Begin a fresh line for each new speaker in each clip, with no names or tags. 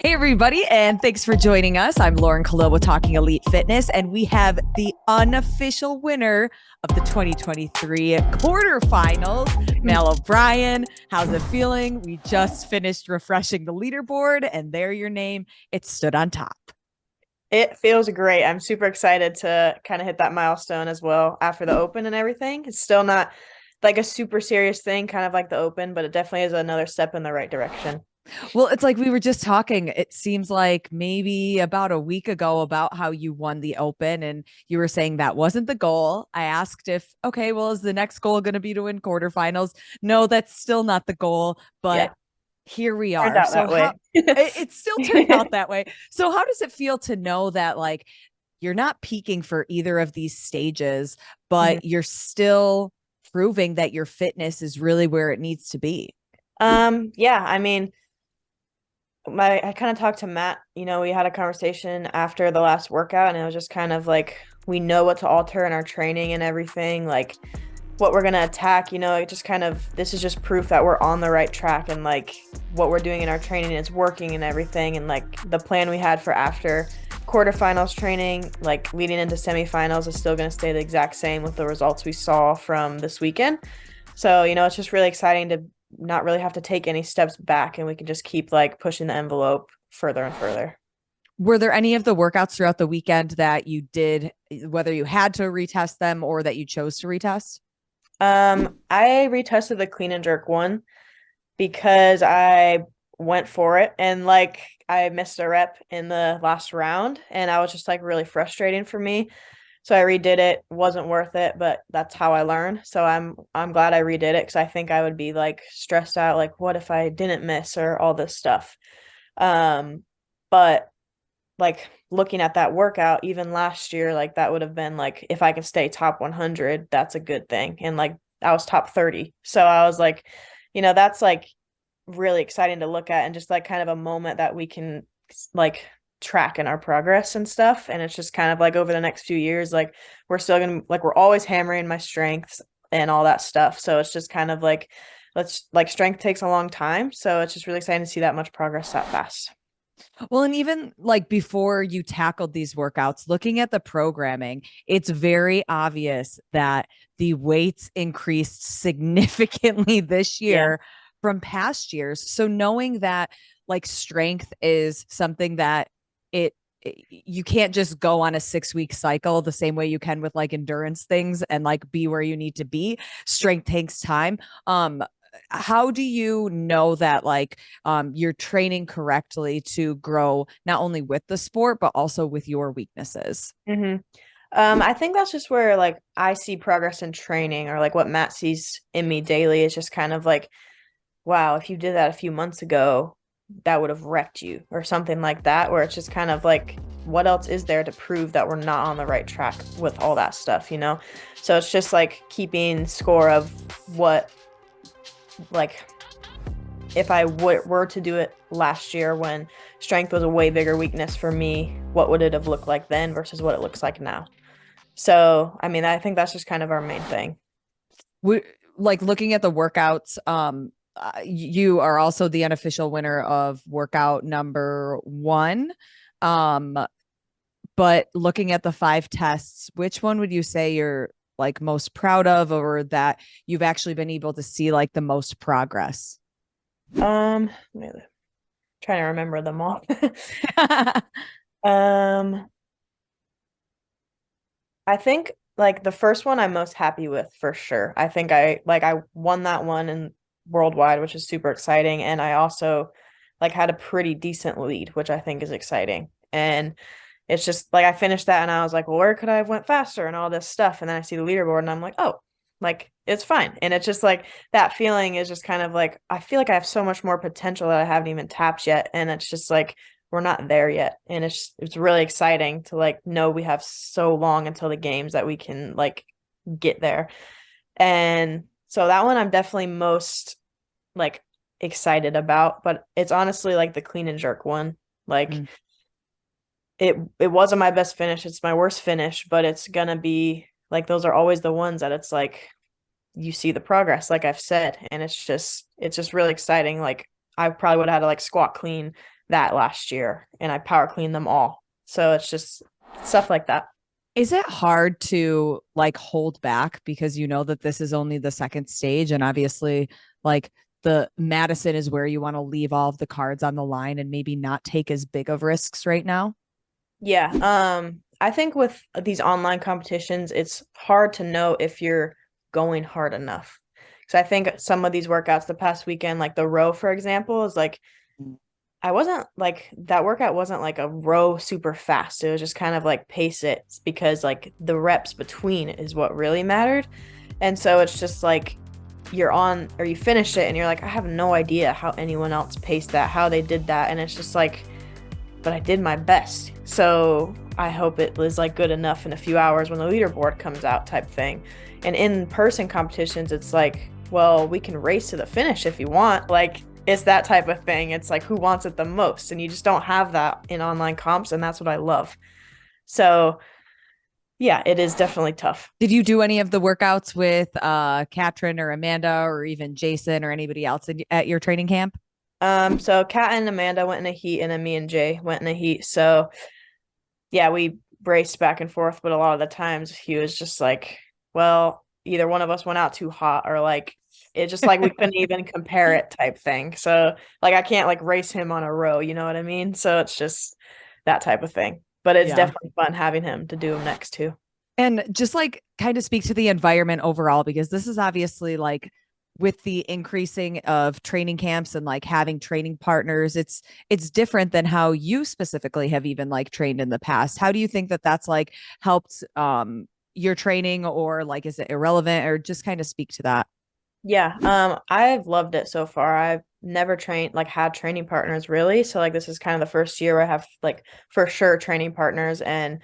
Hey, everybody, and thanks for joining us. I'm Lauren Khalil with Talking Elite Fitness, and we have the unofficial winner of the 2023 quarterfinals, Mel O'Brien. How's it feeling? We just finished refreshing the leaderboard, and there your name. It stood on top.
It feels great. I'm super excited to kind of hit that milestone as well after the open and everything. It's still not like a super serious thing, kind of like the open, but it definitely is another step in the right direction.
Well, it's like we were just talking. It seems like maybe about a week ago about how you won the open, and you were saying that wasn't the goal. I asked if, okay, well, is the next goal going to be to win quarterfinals? No, that's still not the goal, but
Yeah,
here we
turned
are.
out
So
that
how
way.
it still turned out that way. So how does it feel to know that like you're not peaking for either of these stages,
Mhm.
but you're still proving that your fitness is really where it needs to be?
Yeah, I mean, I kind of talked to Matt, we had a conversation after the last workout and it was just kind of like we know what to alter in our training and everything, like what we're gonna attack, it just kind of this is just proof that we're on the right track and like what we're doing in our training is working and everything and like the plan we had for after quarterfinals training, like leading into semifinals is still gonna stay the exact same with the results we saw from this weekend. So, it's just really exciting to not really have to take any steps back and we can just keep like pushing the envelope further and further.
Were there any of the workouts throughout the weekend that you did, whether you had to retest them or that you chose to retest?
I retested the clean and jerk one because I went for it and like I missed a rep in the last round and I was just like really frustrating for me. So I redid it. Wasn't worth it, but that's how I learn. So I'm glad I redid it because I think I would be like stressed out, like what if I didn't miss or all this stuff. But like looking at that workout, even last year, like that would have been like if I can stay top 100, that's a good thing. And like I was top 30. So I was like, that's like really exciting to look at and just like kind of a moment that we can like track in our progress and stuff. And it's just kind of like over the next few years, like we're still gonna like we're always hammering my strengths and all that stuff. So it's just kind of like let's like strength takes a long time. So it's just really exciting to see that much progress that fast.
Well, and even like before you tackled these workouts, looking at the programming, it's very obvious that the weights increased significantly this
Yeah.
year from past years. So knowing that like strength is something that it you can't just go on a 6 week cycle the same way you can with like endurance things and like be where you need to be. Strength takes time. How do you know that like you're training correctly to grow not only with the sport but also with your weaknesses?
hmm I think that's just where like I see progress in training or like what Matt sees in me daily is just kind of like, wow, if you did that a few months ago, that would have wrecked you or something like that, where it's just kind of like, what else is there to prove that we're not on the right track with all that stuff? So it's just like keeping score of what, like, if I were to do it last year when strength was a way bigger weakness for me, what would it have looked like then versus what it looks like now? So, I mean, I think that's just kind of our main thing.
we like looking at the workouts. You are also the unofficial winner of workout number one. um but looking at the five tests, which one would you say you're like most proud of, or that you've actually been able to see like the most progress?
Let me trying to remember them all. Um, I think like the first one I'm most happy with for sure. I think I won that one in worldwide, which is super exciting, and I also like had a pretty decent lead, which I think is exciting. And it's just like I finished that and I was like, well, where could I have went faster and all this stuff? And then I see the leaderboard and I'm like, oh, like it's fine. And it's just like that feeling is just kind of like I feel like I have so much more potential that I haven't even tapped yet. And it's just like we're not there yet. And it's really exciting to like know we have so long until the games that we can like get there. And so that one I'm definitely most like excited about, but it's honestly like the clean and jerk one. Like
Mm.
it wasn't my best finish. It's my worst finish, but it's gonna be like those are always the ones that it's like you see the progress, like I've said, and it's just really exciting. Like I probably would have had to like squat clean that last year and I power cleaned them all. So it's just stuff like that.
Is it hard to like hold back because you know that this is only the second stage and obviously like the Madison is where you want to leave all of the cards on the line and maybe not take as big of risks right now?
Yeah. I think with these online competitions, it's hard to know if you're going hard enough. So I think some of these workouts the past weekend, like the row, for example, is like I wasn't like that workout wasn't like a row super fast. It was just kind of like pace it because like the reps between is what really mattered. And so it's just like you're on or you finish it and you're like, I have no idea how anyone else paced that, how they did that. And it's just like, but I did my best. So I hope it was like good enough in a few hours when the leaderboard comes out type thing. And in person competitions, it's like, well, we can race to the finish if you want. Like it's that type of thing. It's like who wants it the most? And you just don't have that in online comps. And that's what I love. So yeah, it is definitely tough.
Did you do any of the workouts with Katrin or Amanda or even Jason or anybody else at your training camp?
So Kat and Amanda went in a heat and then me and Jay went in a heat. So yeah, we raced back and forth, but a lot of the times he was just like, well, either one of us went out too hot or like it just like we couldn't even compare it type thing. So like I can't like race him on a row, you know what I mean? So it's just that type of thing. But it's
Yeah.
definitely fun having him to do them next too.
And just like kind of speak to the environment overall, because this is obviously like with the increasing of training camps and like having training partners, it's different than how you specifically have even like trained in the past. How do you think that that's like helped your training or like is it irrelevant or just kind of speak to that?
Yeah, I've loved it so far. I've never trained like had training partners really. So like this is kind of the first year where I have like for sure training partners and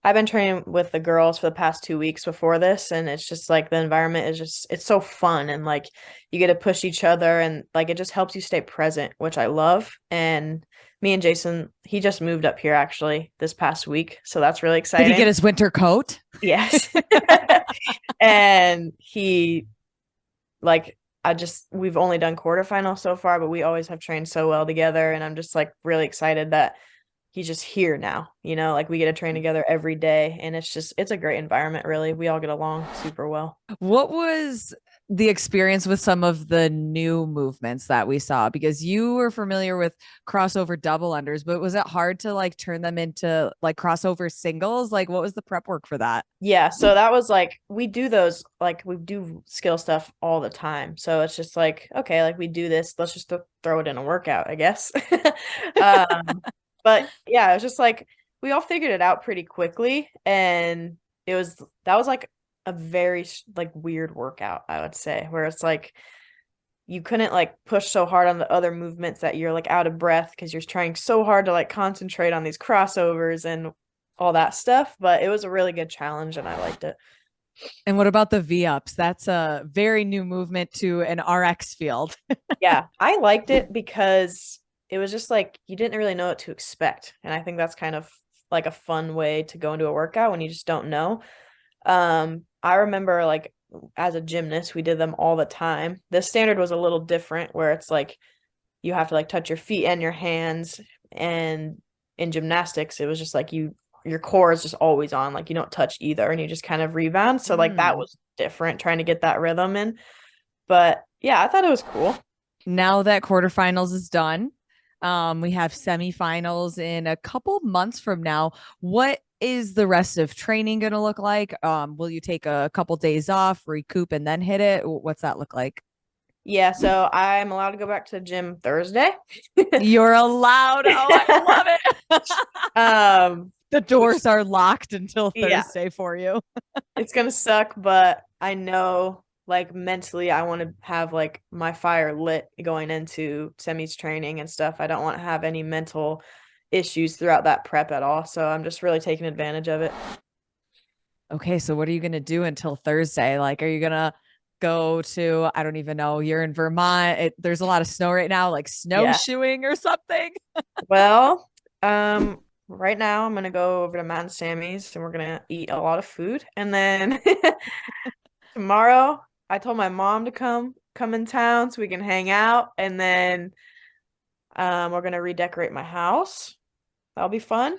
I've been training with the girls for the past 2 weeks before this and it's just like the environment is just it's so fun and like you get to push each other and like it just helps you stay present, which I love. And me and Jason, he just moved up here actually this past week, so that's really
Did he get
exciting.
his winter coat?
Yes. And he like I just we've only done quarterfinals so far, but we always have trained so well together and I'm just like really excited that he's just here now. Like we get to train together every day and it's a great environment really. We all get along super well.
What was the experience with some of the new movements that we saw? Because you were familiar with crossover double unders, but was it hard to like turn them into like crossover singles? Like, what was the prep work for that?
Yeah, so that was like we do those like we do skill stuff all the time. So it's just like okay, like we do this, let's just throw it in a workout, I guess. um but yeah, it was just like we all figured it out pretty quickly and it was that was like a very like weird workout, I would say, where it's like you couldn't like push so hard on the other movements that you're like out of breath because you're trying so hard to like concentrate on these crossovers and all that stuff. But it was a really good challenge and I liked it.
And what about the V-ups? That's a very new movement to an RX field.
Yeah, I liked it because it was just like you didn't really know what to expect. And I think that's kind of like a fun way to go into a workout when you just don't know. I remember like as a gymnast, we did them all the time. The standard was a little different where it's like you have to like touch your feet and your hands. And in gymnastics, it was just like your core is just always on, like you don't touch either and you just kind of rebound. So like that
Mm.
was different trying to get that rhythm in. But yeah, I thought it was cool.
Now that quarterfinals is done, we have semifinals in a couple months from now. What is the rest of training going to look like? Will you take a couple days off, recoup, and then hit it? What's that look like?
Yeah, so I'm allowed to go back to the gym Thursday.
You're allowed. Oh, I love it.
um,
The
which
doors are locked until
yeah,
Thursday for you.
it's gonna suck, but I know like mentally I want to have like my fire lit going into semis training and stuff. I don't want to have any mental issues throughout that prep at all. So I'm just really taking advantage of it.
Okay, so what are you going to do until Thursday? Like, are you going to go to, I don't even know, you're in Vermont. There's a lot of snow right now, like
Yeah.
snowshoeing or something.
Well, right now I'm gonna go over to Mountain Sammy's and we're gonna eat a lot of food. And then tomorrow I told my mom to come in town so we can hang out. And then We're gonna redecorate my house. That'll be fun.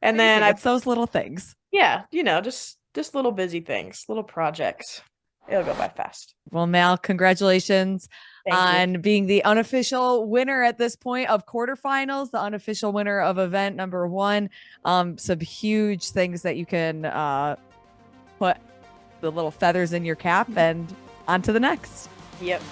And then
Amazing.
I,
It's those little things.
yeah, just little busy things, little projects. It'll go by fast.
Well, Mal, congratulations
Thank you.
on being the unofficial winner at this point of quarterfinals, the unofficial winner of event number one. Some huge things that you can put the little feathers in your cap and on to the next.
Yep.